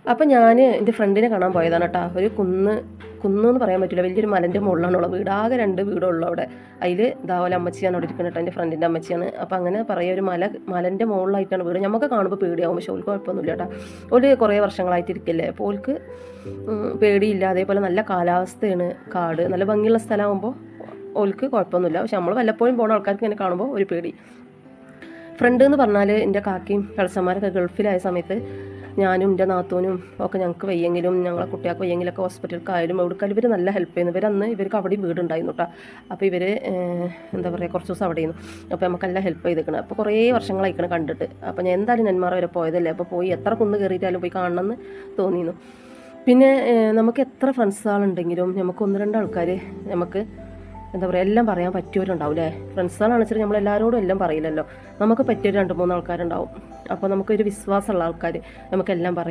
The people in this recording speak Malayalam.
അപ്പം ഞാൻ എൻ്റെ ഫ്രണ്ടിനെ കാണാൻ പോയതാണ് കേട്ടോ. ഒരു കുന്നെന്ന് പറയാൻ പറ്റില്ല, വലിയൊരു മലൻ്റെ മുകളിലാണുള്ള വീട്. ആകെ 2 വീടുള്ളൂ അവിടെ. അതിൽ ഇതാപോലെ അമ്മച്ചിയാണ് അവിടെ ഇരിക്കുന്നത് കേട്ടോ, എൻ്റെ ഫ്രണ്ടിൻ്റെ അമ്മച്ചിയാണ്. അപ്പം അങ്ങനെ പറയുക, ഒരു മലൻ്റെ മുകളിലായിട്ടാണ് വീട്. നമുക്ക് കാണുമ്പോൾ പേടിയാവും, പക്ഷെ ഓൾക്ക് കുഴപ്പമൊന്നുമില്ല കേട്ടോ. ഒരു കുറേ വർഷങ്ങളായിട്ട് ഇരിക്കില്ലേ, അപ്പോൾ ഓൾക്ക് പേടിയില്ല. അതേപോലെ നല്ല കാലാവസ്ഥയാണ്, കാട് നല്ല ഭംഗിയുള്ള സ്ഥലമാകുമ്പോൾ ഓൾക്ക് കുഴപ്പമൊന്നുമില്ല. പക്ഷെ നമ്മൾ വല്ലപ്പോഴും പോകുന്ന ആൾക്കാർക്ക് ഇങ്ങനെ കാണുമ്പോൾ ഒരു പേടി. ഫ്രണ്ട് എന്ന് പറഞ്ഞാൽ എൻ്റെ കാക്കയും കളിച്ചന്മാരൊക്കെ ഗൾഫിലായ സമയത്ത് ഞാനും എൻ്റെ നാത്തൂനും ഒക്കെ ഞങ്ങൾക്ക് വയ്യെങ്കിലും ഞങ്ങളെ കുട്ടികൾക്ക് വയ്യെങ്കിലൊക്കെ ഹോസ്പിറ്റലിലേക്കായാലും എവിടെക്കായാലും ഇവർ നല്ല ഹെൽപ്പ് ചെയ്യുന്നു. ഇവരന്ന് ഇവർക്ക് അവിടെയും വീടുണ്ടായിരുന്നു കേട്ടോ. അപ്പോൾ ഇവർ എന്താ പറയുക, കുറച്ച് ദിവസം അവിടെ ആയിരുന്നു. അപ്പോൾ നമുക്കെല്ലാം ഹെൽപ്പ് ചെയ്തിരിക്കണം. അപ്പോൾ കുറേ വർഷങ്ങളായിക്കണം കണ്ടിട്ട്. അപ്പോൾ ഞാൻ എന്തായാലും നെന്മാറ വരെ പോയതല്ലേ, അപ്പോൾ പോയി എത്ര കുന്ന് കയറിയിട്ടാലും പോയി കാണണമെന്ന് തോന്നിയിരുന്നു. പിന്നെ നമുക്ക് എത്ര ഫ്രണ്ട്സുകളുണ്ടെങ്കിലും നമുക്ക് 1-2 ആൾക്കാർ നമുക്ക് എന്താ പറയുക എല്ലാം പറയാൻ പറ്റിയവരുണ്ടാവും. ഫ്രണ്ട്സുകളാണെന്ന് വെച്ചാൽ നമ്മളെല്ലാവരോടും എല്ലാം പറയില്ലല്ലോ. നമുക്ക് പറ്റിയൊരു 2-3 ആൾക്കാരുണ്ടാവും. അപ്പോൾ നമുക്കൊരു വിശ്വാസമുള്ള ആൾക്കാർ നമുക്കെല്ലാം പറയാം.